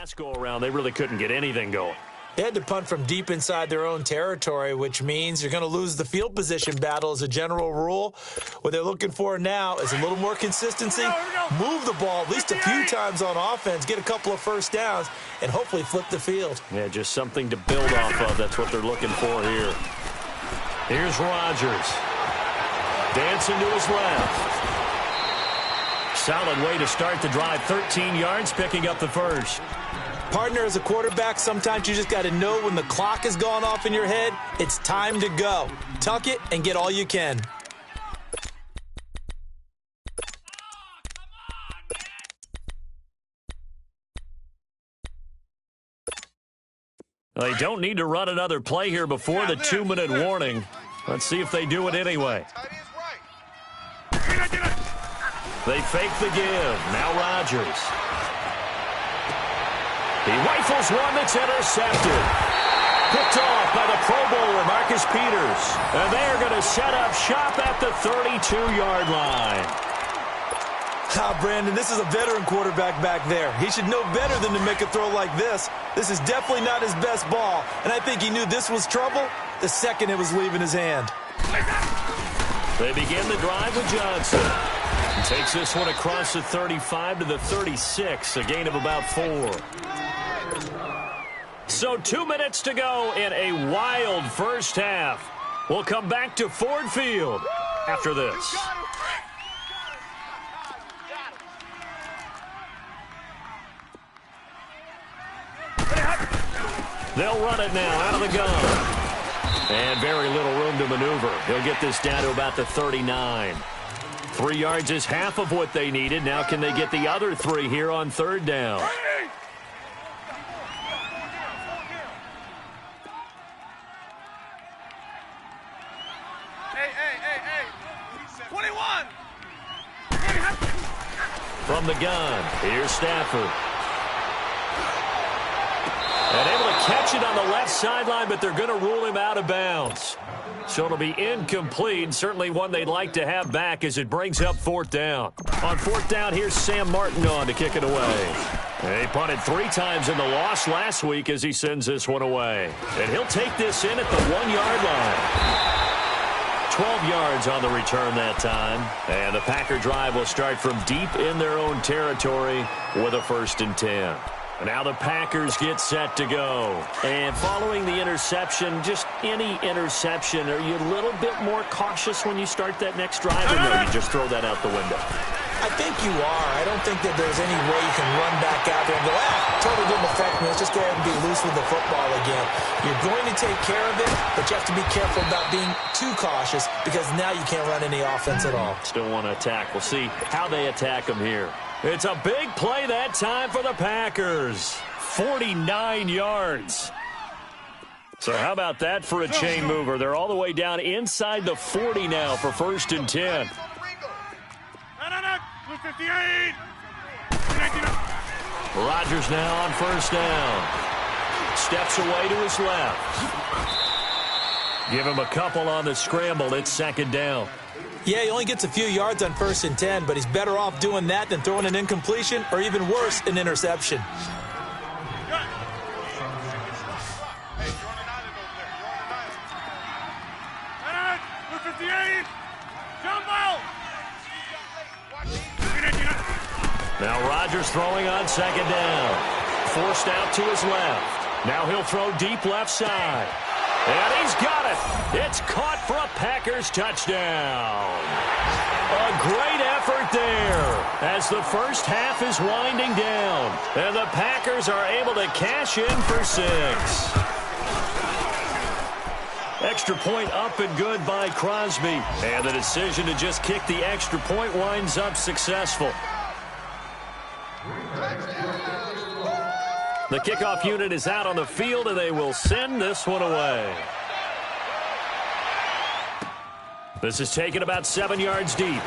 last go-around, they really couldn't get anything going. They had to punt from deep inside their own territory, which means you're going to lose the field position battle as a general rule. What they're looking for now is a little more consistency, move the ball at least a few times on offense, get a couple of first downs, and hopefully flip the field. Yeah, just something to build off of. That's what they're looking for here. Here's Rodgers. Dancing to his left. Solid way to start the drive. 13 yards, picking up the first. Partner, as a quarterback, sometimes you just got to know when the clock has gone off in your head, it's time to go. Tuck it and get all you can. They don't need to run another play here before the 2-minute warning. Let's see if they do it anyway. They fake the give. Now Rodgers. He rifles one that's intercepted. Picked off by the Pro Bowler, Marcus Peters. And they're going to set up shop at the 32-yard line. Brandon, this is a veteran quarterback back there. He should know better than to make a throw like this. This is definitely not his best ball, and I think he knew this was trouble the second it was leaving his hand. They begin the drive with Johnson. He takes this one across the 35 to the 36, a gain of about 4. So 2 minutes to go in a wild first half. We'll come back to Ford Field after this. They'll run it now out of the gun. And very little room to maneuver. He'll get this down to about the 39. 3 yards is half of what they needed. Now can they get the other 3 here on third down? Hey. 21. From the gun, here's Stafford. And able to catch it on the left sideline, but they're going to rule him out of bounds. So it'll be incomplete, certainly one they'd like to have back as it brings up fourth down. On fourth down, here's Sam Martin on to kick it away. He punted 3 times in the loss last week as he sends this one away. And he'll take this in at the 1-yard line. 12 yards on the return that time. And the Packer drive will start from deep in their own territory with a 1st and 10. Now the Packers get set to go. And following the interception, just any interception, are you a little bit more cautious when you start that next drive, or no, you just throw that out the window? I think you are. I don't think that there's any way you can run back out there and go, totally didn't affect me. Let's just go ahead and be loose with the football again. You're going to take care of it, but you have to be careful about being too cautious because now you can't run any offense at all. Still want to attack. We'll see how they attack them here. It's a big play that time for the Packers. 49 yards. So how about that for a chain mover? They're all the way down inside the 40 now for 1st and 10. Rodgers now on 1st down. Steps away to his left. Give him a couple on the scramble. It's 2nd down. Yeah, he only gets a few yards on 1st and 10, but he's better off doing that than throwing an incompletion or even worse, an interception. Now Rodgers throwing on 2nd down. Forced out to his left. Now he'll throw deep left side. And he's got it. It's caught for a Packers touchdown. A great effort there as the first half is winding down. And the Packers are able to cash in for 6. Extra point up and good by Crosby. And the decision to just kick the extra point winds up successful. The kickoff unit is out on the field, and they will send this one away. This is taken about 7 yards deep.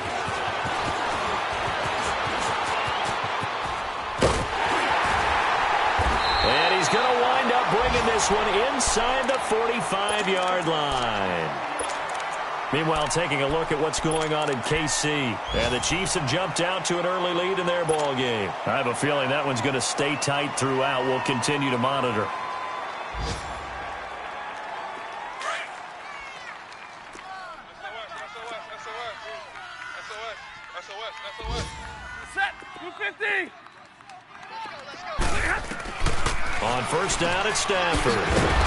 And he's going to wind up bringing this one inside the 45-yard line. Meanwhile, taking a look at what's going on in KC. And the Chiefs have jumped out to an early lead in their ball game. I have a feeling that one's going to stay tight throughout. We'll continue to monitor. Set. 250. On first down, it's Stafford.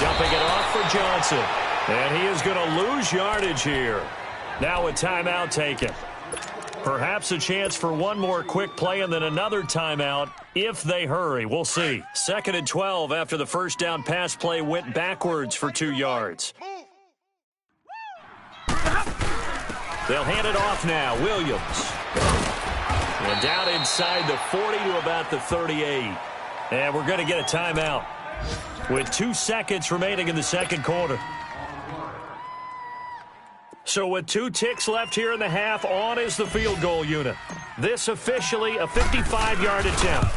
Dumping it off for Johnson. And he is going to lose yardage here. Now a timeout taken. Perhaps a chance for one more quick play and then another timeout if they hurry. We'll see. 2nd and 12 after the first down pass play went backwards for 2 yards. They'll hand it off now. Williams. And down inside the 40 to about the 38. And we're going to get a timeout with 2 seconds remaining in the second quarter. So with 2 ticks left here in the half, on is the field goal unit. This officially a 55-yard attempt.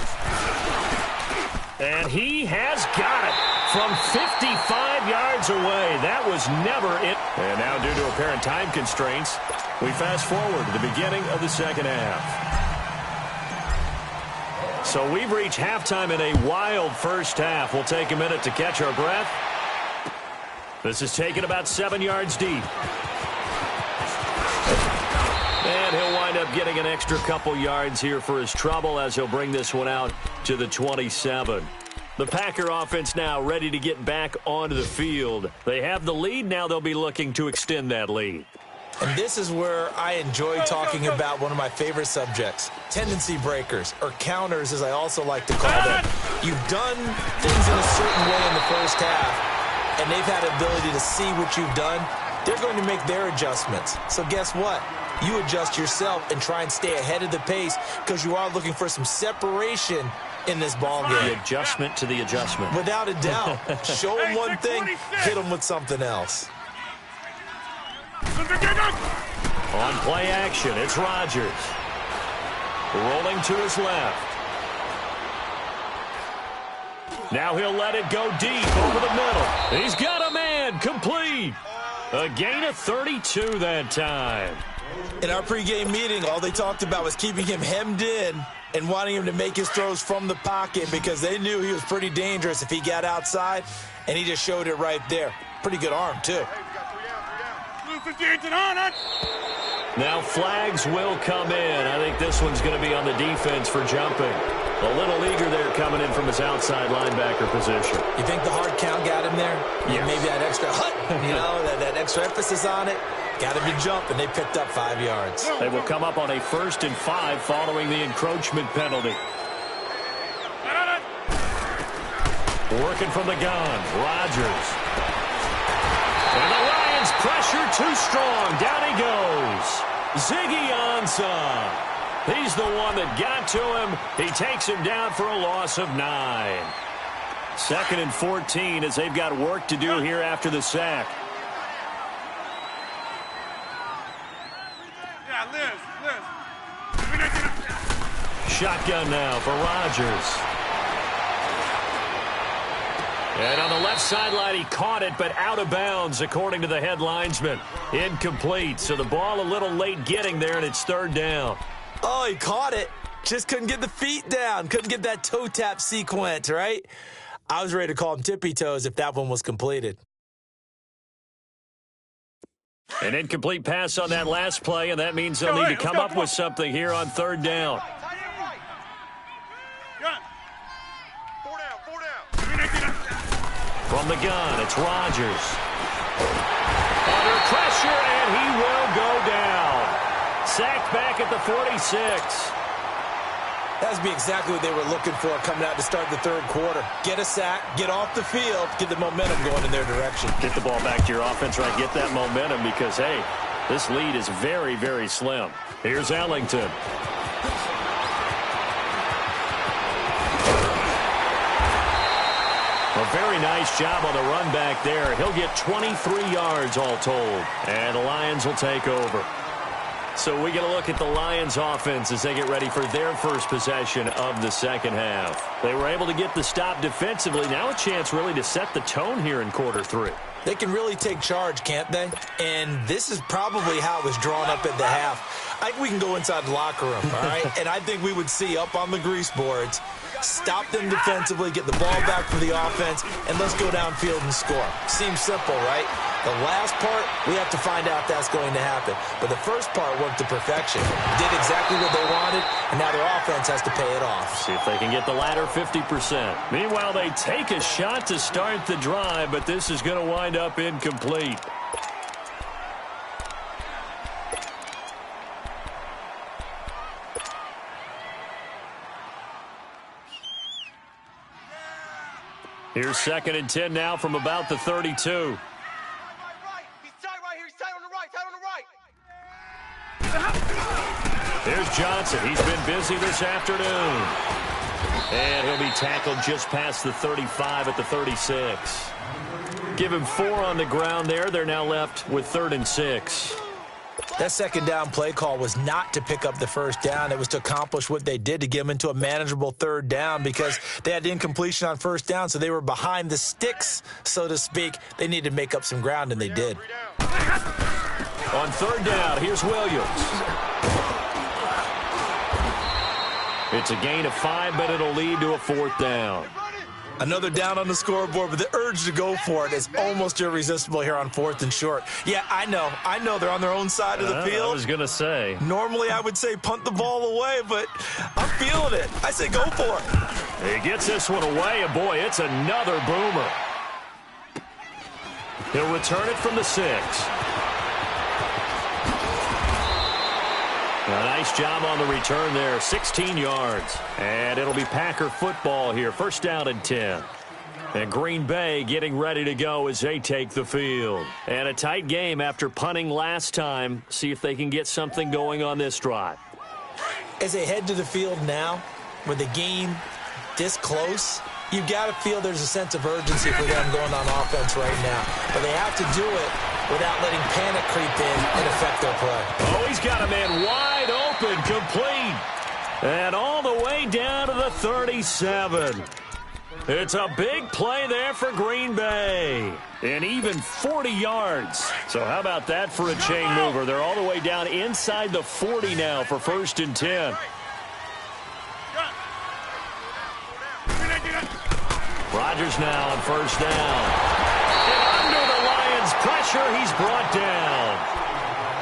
And he has got it from 55 yards away. That was never it. And now due to apparent time constraints, we fast forward to the beginning of the second half. So we've reached halftime in a wild first half. We'll take a minute to catch our breath. This is taken about 7 yards deep. And he'll wind up getting an extra couple yards here for his trouble as he'll bring this one out to the 27. The Packer offense now ready to get back onto the field. They have the lead. Now they'll be looking to extend that lead. And this is where I enjoy talking about one of my favorite subjects, tendency breakers, or counters as I also like to call them. You've done things in a certain way in the first half, and they've had the ability to see what you've done. They're going to make their adjustments. So guess what? You adjust yourself and try and stay ahead of the pace because you are looking for some separation in this ball game. The adjustment to the adjustment. Without a doubt. Show them one thing, hit them with something else. On play action, it's Rodgers. Rolling to his left. Now he'll let it go deep over the middle. He's got a man, complete. A gain of 32 that time. In our pregame meeting, all they talked about was keeping him hemmed in and wanting him to make his throws from the pocket because they knew he was pretty dangerous if he got outside, and he just showed it right there. Pretty good arm, too. Now flags will come in. I think this one's going to be on the defense for jumping. A little eager there coming in from his outside linebacker position. You think the hard count got him there? Yes. Maybe that extra that extra emphasis on it. Got him to jump, and they picked up 5 yards. They will come up on a 1st and 5 following the encroachment penalty. Working from the gun, Rodgers. And the Lions pressure too strong. Down he goes. Ziggy Ansah. He's the one that got to him. He takes him down for a loss of 9. 2nd and 14 as they've got work to do here after the sack. Shotgun now for Rodgers. And on the left sideline, he caught it, but out of bounds, according to the head linesman. Incomplete, so the ball a little late getting there, and it's 3rd down. Oh, he caught it. Just couldn't get the feet down. Couldn't get that toe tap sequence, right? I was ready to call him tippy toes if that one was completed. An incomplete pass on that last play, and that means they'll need to come up with something here on 3rd down. From the gun, it's Rodgers. Under pressure, and he will go down. Sacked back at the 46. That would be exactly what they were looking for coming out to start the 3rd quarter. Get a sack, get off the field, get the momentum going in their direction. Get the ball back to your offense, right? Get that momentum because, hey, this lead is very, very slim. Here's Ellington. A very nice job on the run back there. He'll get 23 yards all told. And the Lions will take over. So we get a look at the Lions offense as they get ready for their first possession of the second half. They were able to get the stop defensively. Now a chance really to set the tone here in quarter 3. They can really take charge, can't they? And this is probably how it was drawn up at the half. I think we can go inside the locker room, all right? And I think we would see up on the grease boards, stop them defensively, get the ball back for the offense, and let's go downfield and score. Seems simple, right? The last part, we have to find out if that's going to happen. But the first part worked to perfection. Did exactly what they wanted, and now their offense has to pay it off. See if they can get the latter 50%. Meanwhile, they take a shot to start the drive, but this is going to wind up incomplete. Here's 2nd and 10 now from about the 32. He's tight right here. He's tight on the right. Here's Johnson. He's been busy this afternoon. And he'll be tackled just past the 35 at the 36. Give him 4 on the ground there. They're now left with 3rd and 6. That second down play call was not to pick up the first down. It was to accomplish what they did, to get them into a manageable 3rd down, because they had incompletion on 1st down, so they were behind the sticks, so to speak. They needed to make up some ground, and they did. On 3rd down, here's Williams. It's a gain of 5, but it'll lead to a 4th down. Another down on the scoreboard, but the urge to go for it is almost irresistible here on 4th and short. Yeah, I know they're on their own side of the field. I was going to say. Normally I would say punt the ball away, but I'm feeling it. I say go for it. He gets this one away, and boy, it's another boomer. He'll return it from the 6. A nice job on the return there, 16 yards. And it'll be Packer football here, 1st down and 10. And Green Bay getting ready to go as they take the field. And a tight game after punting last time. See if they can get something going on this drive. As they head to the field now, with the game this close, you've got to feel there's a sense of urgency for them going on offense right now. But they have to do it without letting panic creep in and affect their play. Oh, he's got a man wide open, complete. And all the way down to the 37. It's a big play there for Green Bay. And even 40 yards. So how about that for a chain mover? They're all the way down inside the 40 now for 1st and 10. Rodgers now on 1st down. And under the Lions' pressure, he's brought down.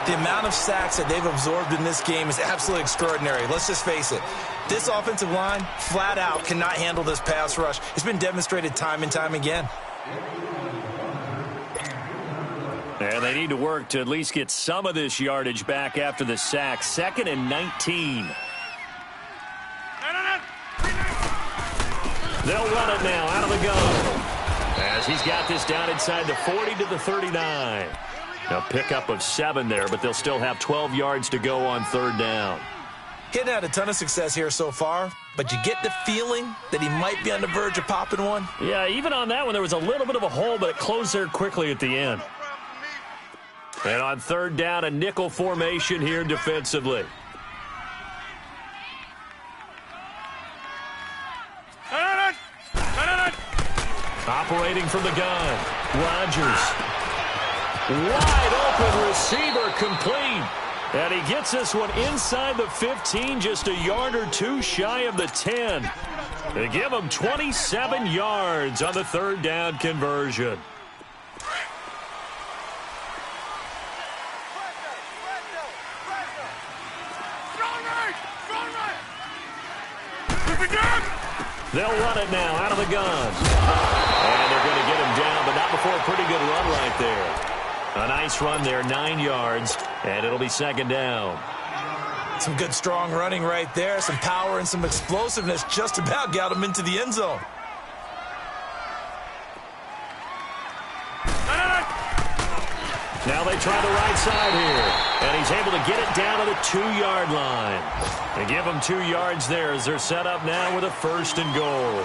The amount of sacks that they've absorbed in this game is absolutely extraordinary. Let's just face it. This offensive line, flat out, cannot handle this pass rush. It's been demonstrated time and time again. And they need to work to at least get some of this yardage back after the sack. 2nd and 19. They'll run it now out of the gun. As he's got this down inside the 40 to the 39. A pickup of 7 there, but they'll still have 12 yards to go on 3rd down. He hadn't had a ton of success here so far, but you get the feeling that he might be on the verge of popping one. Yeah, even on that one, there was a little bit of a hole, but it closed there quickly at the end. And on 3rd down, a nickel formation here defensively. Operating from the gun, Rodgers. Wide open receiver, complete. And he gets this one inside the 15, just a yard or 2 shy of the 10. They give him 27 yards on the 3rd down conversion. They'll run it now out of the gun. And they're going to get him down, but not before a pretty good run right there. A nice run there, 9 yards, and it'll be 2nd down. Some good strong running right there, some power and some explosiveness just about got him into the end zone. Now they try the right side here, and he's able to get it down to the 2-yard line. They give him 2 yards there as they're set up now with a 1st and goal.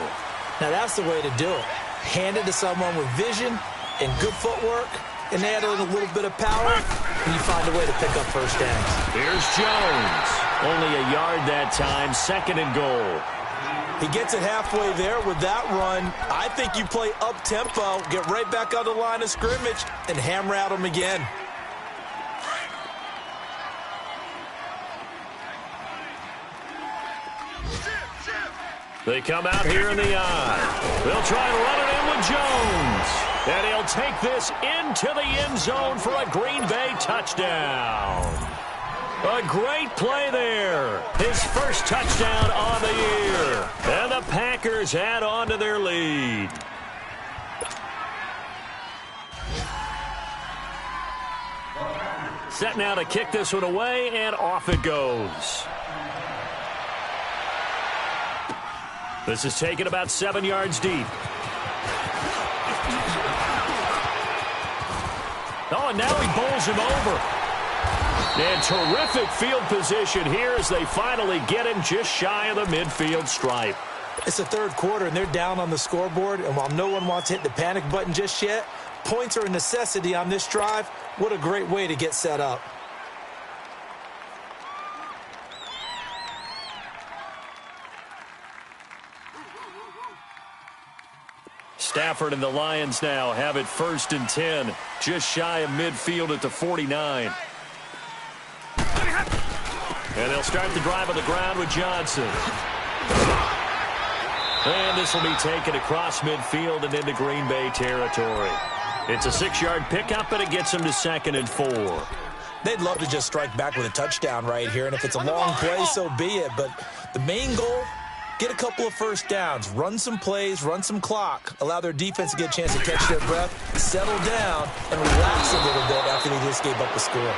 Now that's the way to do it. Hand it to someone with vision and good footwork, and add in a little bit of power, and you find a way to pick up 1st downs. Here's Jones. Only a yard that time, 2nd and goal. He gets it halfway there with that run. I think you play up-tempo, get right back on the line of scrimmage, and hammer at him again. They come out here in the eye. They'll try and run it in with Jones. And he'll take this into the end zone for a Green Bay touchdown. A great play there. His first touchdown on the year. And the Packers add on to their lead. Set now to kick this one away, and off it goes. This is taken about 7 yards deep. Oh, and now he bowls him over. And terrific field position here as they finally get him just shy of the midfield stripe. It's the third quarter, and they're down on the scoreboard. And while no one wants to hit the panic button just yet, points are a necessity on this drive. What a great way to get set up. Stafford and the Lions now have it 1st and 10, just shy of midfield at the 49. And they'll start the drive on the ground with Johnson. And this will be taken across midfield and into Green Bay territory. It's a 6-yard pickup, and it gets them to 2nd and 4. They'd love to just strike back with a touchdown right here, and if it's a long play, so be it. But the main goal, get a couple of first downs, run some plays, run some clock, allow their defense to get a chance to catch their breath, settle down, and relax a little bit after they just gave up the score.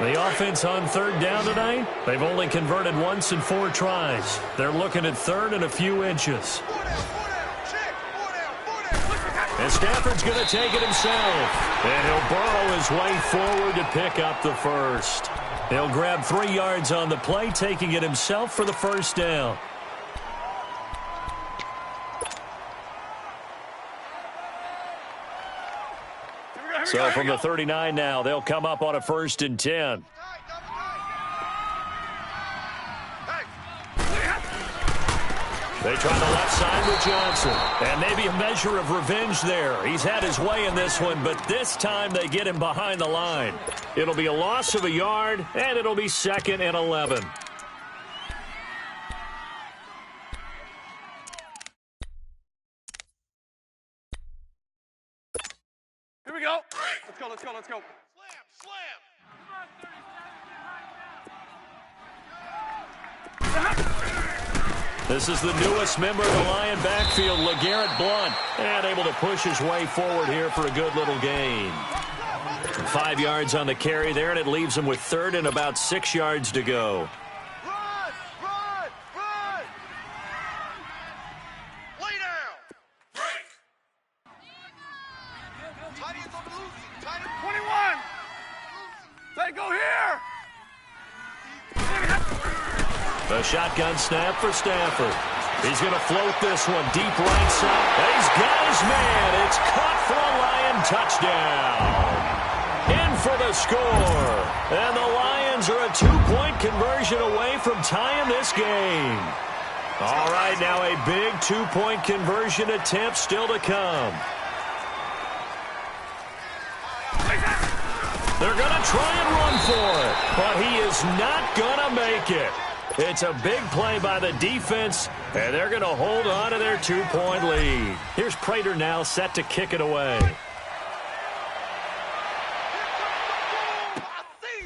The offense on 3rd down tonight, they've only converted once in 4 tries. They're looking at 3rd and a few inches. And Stafford's going to take it himself. And he'll burrow his way forward to pick up the first. He'll grab 3 yards on the play, taking it himself for the first down. So from the 39 now, they'll come up on a 1st and 10. They try the left side with Johnson. And maybe a measure of revenge there. He's had his way in this one, but this time they get him behind the line. It'll be a loss of a yard, and it'll be 2nd and 11. Here we go. Let's go, let's go, let's go. Slam, slam. This is the newest member of the Lion backfield, LeGarrette Blount, and able to push his way forward here for a good little gain. 5 yards on the carry there, and it leaves him with 3rd and about 6 yards to go. Run, run, run. Lay down. Break. Tight ends on the loose. Tight end 21. They go here. A shotgun snap for Stafford. He's going to float this one deep right side. He's got his man. It's caught for a Lion touchdown. In for the score. And the Lions are a 2-point conversion away from tying this game. All right, now a big 2-point conversion attempt still to come. They're going to try and run for it, but he is not going to make it. It's a big play by the defense, and they're going to hold on to their 2-point lead. Here's Prater now set to kick it away.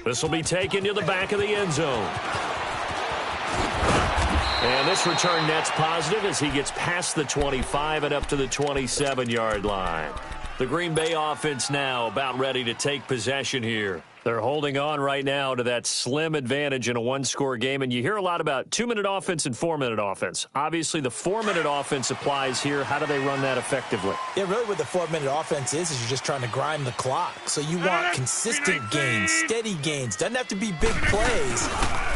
This will be taken to the back of the end zone. And this return net's positive as he gets past the 25 and up to the 27-yard line. The Green Bay offense now about ready to take possession here. They're holding on right now to that slim advantage in a 1-score game, and you hear a lot about 2-minute offense and 4-minute offense. Obviously, the 4-minute offense applies here. How do they run that effectively? Yeah, really what the 4-minute offense is you're just trying to grind the clock. So you want consistent gains, steady gains. Doesn't have to be big plays,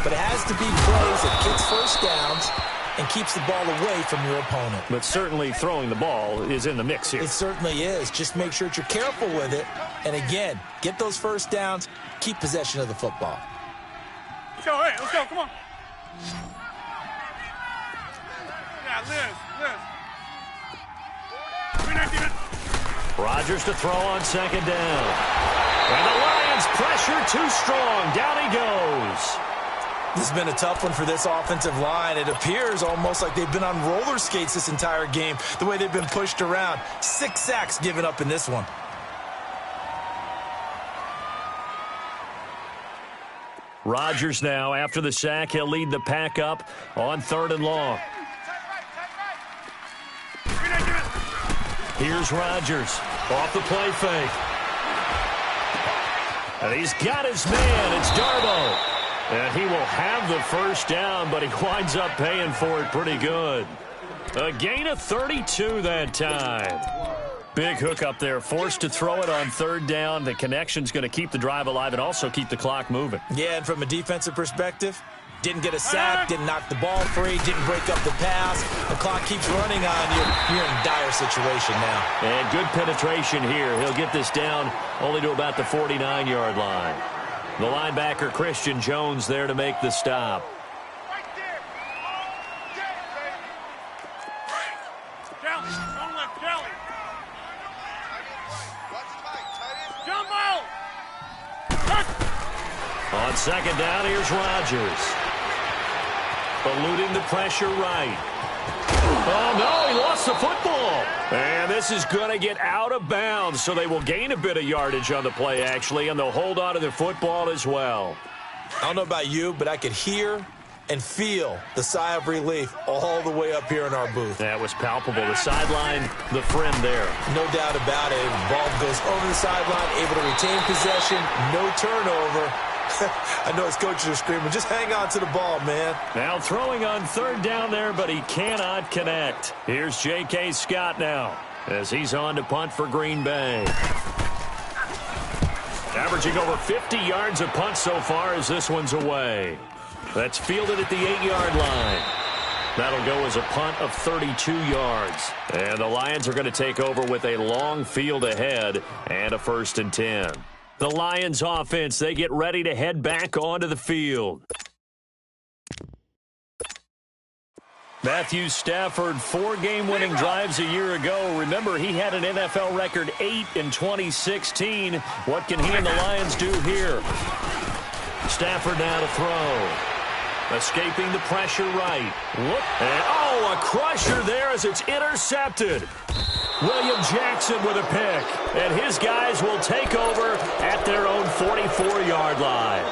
but it has to be plays that gets first downs and keeps the ball away from your opponent. But certainly throwing the ball is in the mix here. It certainly is. Just make sure that you're careful with it. And again, get those first downs, keep possession of the football. Let's go, hey, let's go, come on. Yeah, Liz. 319. Rodgers to throw on second down. And the Lions pressure too strong. Down he goes. This has been a tough one for this offensive line. It appears almost like they've been on roller skates this entire game, the way they've been pushed around. 6 sacks given up in this one. Rodgers now, after the sack, he'll lead the pack up on 3rd and long. Here's Rodgers off the play fake. And he's got his man. It's Darbo. And he will have the first down, but he winds up paying for it pretty good. A gain of 32 that time. Big hook up there, forced to throw it on 3rd down. The connection's going to keep the drive alive and also keep the clock moving. Yeah, and from a defensive perspective, didn't get a sack, didn't knock the ball free, didn't break up the pass. The clock keeps running on you. You're in a dire situation now. And good penetration here. He'll get this down only to about the 49-yard line. The linebacker, Christian Jones, there to make the stop. On second down, here's Rodgers. Eluding the pressure right. Oh, no, he lost the football. And this is going to get out of bounds, so they will gain a bit of yardage on the play, actually, and they'll hold on to the football as well. I don't know about you, but I could hear and feel the sigh of relief all the way up here in our booth. That was palpable. The sideline, the friend there. No doubt about it. The ball goes over the sideline, able to retain possession, no turnover. I know his coaches are screaming, just hang on to the ball, man. Now throwing on 3rd down there, but he cannot connect. Here's J.K. Scott now as he's on to punt for Green Bay. Averaging over 50 yards a punt so far as this one's away. That's fielded at the 8-yard line. That'll go as a punt of 32 yards. And the Lions are going to take over with a long field ahead and a 1st and 10. The Lions offense, they get ready to head back onto the field. Matthew Stafford, 4 game-winning drives a year ago. Remember, he had an NFL record 8 in 2016. What can he and the Lions do here? Stafford now to throw. Escaping the pressure right. Look, and a crusher there as it's intercepted. William Jackson with a pick, and his guys will take over at their own 44-yard line.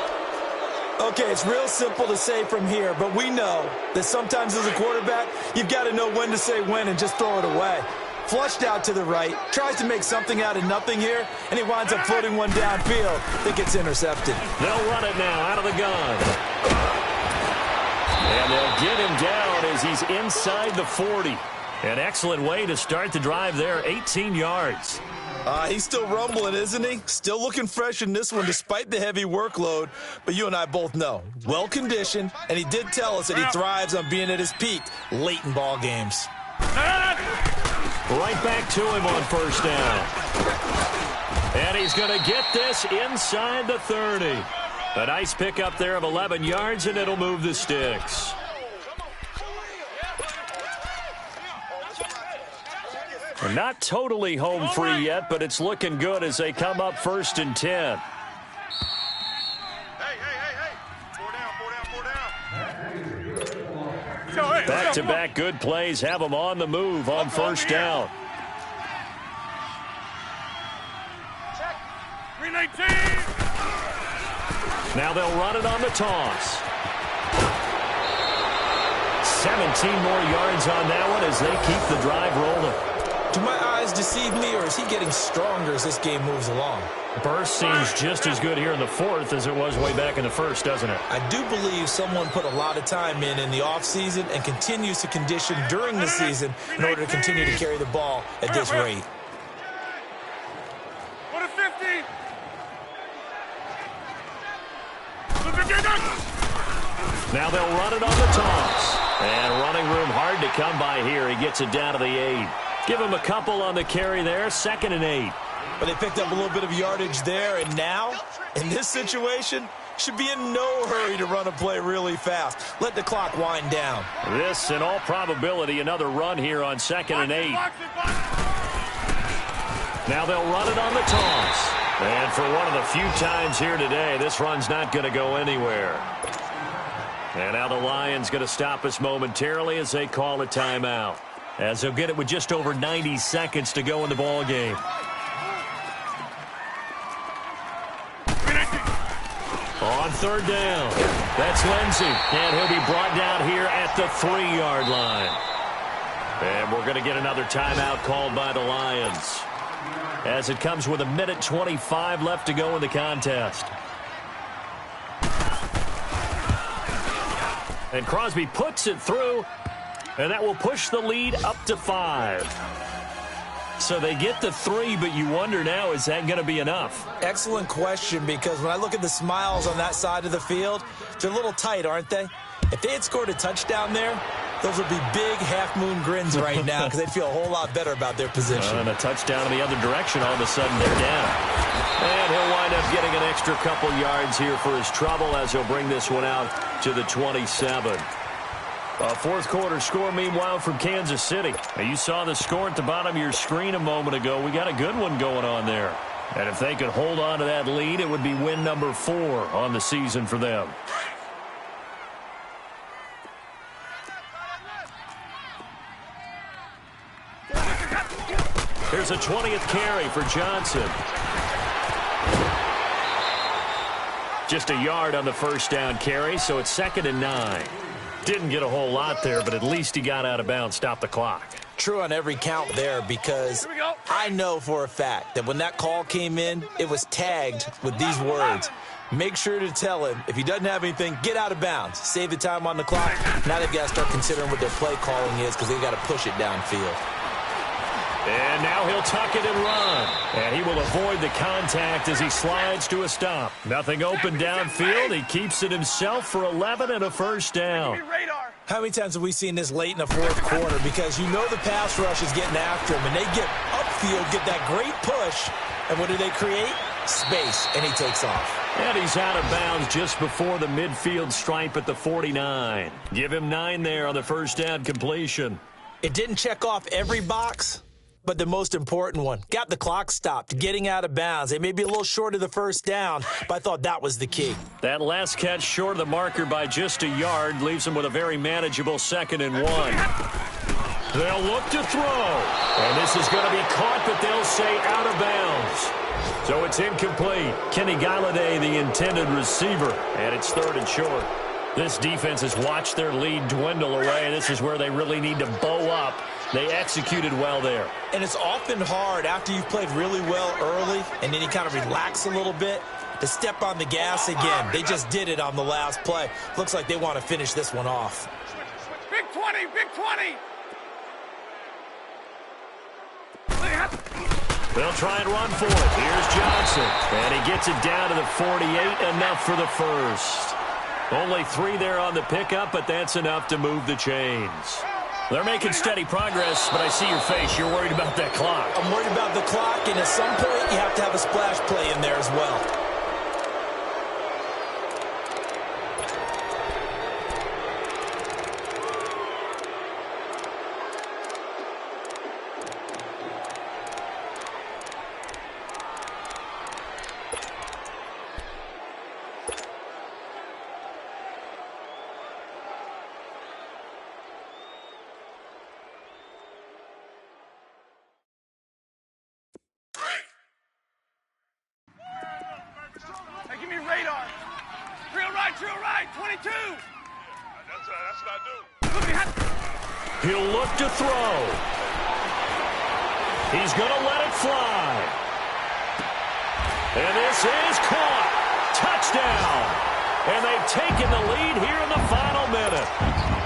Okay, it's real simple to say from here, but we know that sometimes as a quarterback, you've got to know when to say when and just throw it away. Flushed out to the right, tries to make something out of nothing here, and he winds up floating one downfield that gets intercepted. They'll run it now out of the gun. And they'll get him down as he's inside the 40. An excellent way to start the drive there, 18 yards. He's still rumbling, isn't he? Still looking fresh in this one despite the heavy workload. But you and I both know, well-conditioned, and he did tell us that he thrives on being at his peak late in ball games. Right back to him on 1st down. And he's going to get this inside the 30. A nice pickup there of 11 yards, and it'll move the sticks. We're not totally home free yet, but it's looking good as they come up 1st and 10. Hey. 4 down. Back-to-back good plays have them on the move on 1st down. 319. Now they'll run it on the toss. 17 more yards on that one as they keep the drive rolling. Do my eyes deceive me, or is he getting stronger as this game moves along? Burst seems just as good here in the 4th as it was way back in the 1st, doesn't it? I do believe someone put a lot of time in the offseason and continues to condition during the season in order to continue to carry the ball at this rate. What a 50. Now they'll run it on the toss. And running room hard to come by here. He gets it down to the 8. Give him a couple on the carry there. 2nd and 8. But they picked up a little bit of yardage there, and now, in this situation, should be in no hurry to run a play really fast. Let the clock wind down. This, in all probability, another run here on 2nd and 8. Now they'll run it on the toss. And for one of the few times here today, this run's not going to go anywhere. And now the Lions going to stop us momentarily as they call a timeout, as they'll get it with just over 90 seconds to go in the ball game. On 3rd down, that's Lindsey, and he'll be brought down here at the 3-yard line. And we're going to get another timeout called by the Lions, as it comes with 1:25 left to go in the contest. And Crosby puts it through, and that will push the lead up to 5. So they get the 3, but you wonder now, is that going to be enough? Excellent question, because when I look at the smiles on that side of the field, they're a little tight, aren't they? If they had scored a touchdown there, those would be big half-moon grins right now because they'd feel a whole lot better about their position. And a touchdown in the other direction, all of a sudden they're down. And he'll wind up getting an extra couple yards here for his trouble as he'll bring this one out to the 27. A 4th quarter score, meanwhile, from Kansas City. Now, you saw the score at the bottom of your screen a moment ago. We got a good one going on there. And if they could hold on to that lead, it would be win number 4 on the season for them. Here's a 20th carry for Johnson. Just a yard on the 1st down carry, so it's 2nd and 9. Didn't get a whole lot there, but at least he got out of bounds, stopped the clock. True on every count there, because I know for a fact that when that call came in, it was tagged with these words. Make sure to tell him, if he doesn't have anything, get out of bounds. Save the time on the clock. Now they've got to start considering what their play calling is, because they've got to push it downfield. And now he'll tuck it and run. And he will avoid the contact as he slides to a stop. Nothing open downfield. He keeps it himself for 11 and a 1st down. How many times have we seen this late in the 4th quarter? Because you know the pass rush is getting after him, and they get upfield, get that great push, and what do they create? Space, and he takes off. And he's out of bounds just before the midfield stripe at the 49. Give him 9 there on the 1st down completion. It didn't check off every box, but the most important one, got the clock stopped, getting out of bounds. They may be a little short of the 1st down, but I thought that was the key. That last catch short of the marker by just a yard leaves him with a very manageable 2nd and 1. They'll look to throw, and this is going to be caught, but they'll say out of bounds. So it's incomplete. Kenny Galladay, the intended receiver, and it's 3rd and short. This defense has watched their lead dwindle away. This is where they really need to bow up. They executed well there. And it's often hard after you've played really well early and then you kind of relax a little bit to step on the gas again. They just did it on the last play. Looks like they want to finish this one off. Big 20, big 20. They'll try and run for it. Here's Johnson. And he gets it down to the 48, enough for the 1st. Only 3 there on the pickup, but that's enough to move the chains. They're making steady progress, but I see your face. You're worried about that clock. I'm worried about the clock, and at some point, you have to have a splash play in there as well. Hey, give me radar. Drill right, 22. That's what I do. He'll look to throw. He's going to let it fly. And this is caught. Touchdown. And they've taken the lead here in the final minute.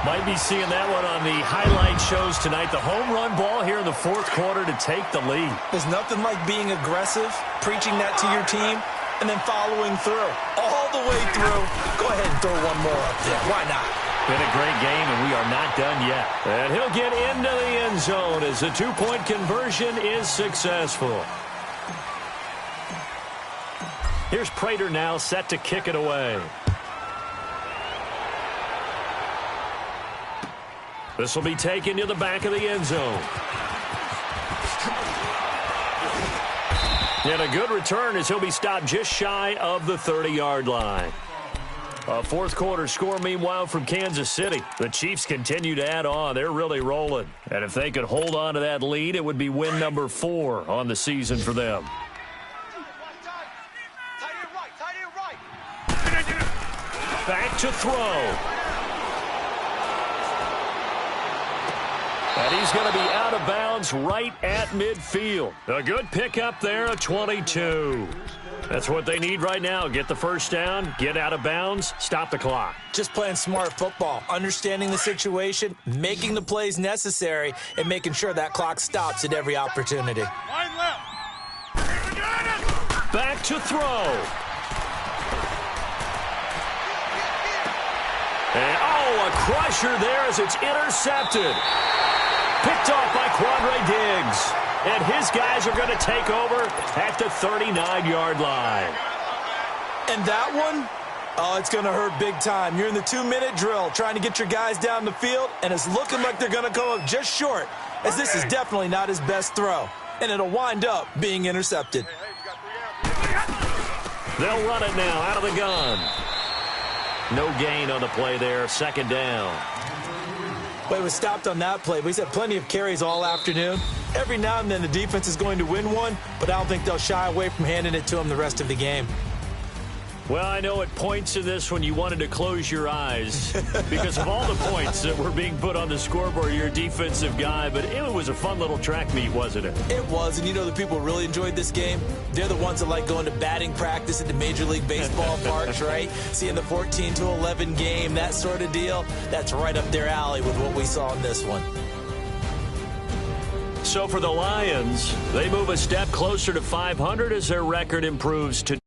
Might be seeing that one on the highlight shows tonight. The home run ball here in the 4th quarter to take the lead. There's nothing like being aggressive, preaching that to your team, and then following through. All the way through. Go ahead and throw one more up there. Why not? Been a great game, and we are not done yet. And he'll get into the end zone as the two-point conversion is successful. Here's Prater now set to kick it away. This will be taken to the back of the end zone. And a good return as he'll be stopped just shy of the 30-yard line. A fourth quarter score, meanwhile, from Kansas City. The Chiefs continue to add on. They're really rolling. And if they could hold on to that lead, it would be win number 4 on the season for them. Back to throw. And he's going to be out of bounds right at midfield. A good pickup there, a 22. That's what they need right now. Get the first down, get out of bounds, stop the clock. Just playing smart football, understanding the situation, making the plays necessary, and making sure that clock stops at every opportunity. Line left. Back to throw. And, a crusher there as it's intercepted. Picked off by Quandre Diggs. And his guys are going to take over at the 39-yard line. And that one, it's going to hurt big time. You're in the 2-minute drill trying to get your guys down the field, and it's looking like they're going to come up just short, as this is definitely not his best throw. And it'll wind up being intercepted. They'll run it now out of the gun. No gain on the play there, second down. Well, he was stopped on that play, but he's had plenty of carries all afternoon. Every now and then the defense is going to win one, but I don't think they'll shy away from handing it to him the rest of the game. Well, I know at points in this when you wanted to close your eyes because of all the points that were being put on the scoreboard. You're a defensive guy, but it was a fun little track meet, wasn't it? It was, and you know the people who really enjoyed this game? They're the ones that like going to batting practice at the Major League Baseball parks, right? Seeing the 14-11 game, that sort of deal. That's right up their alley with what we saw in this one. So for the Lions, they move a step closer to 500 as their record improves to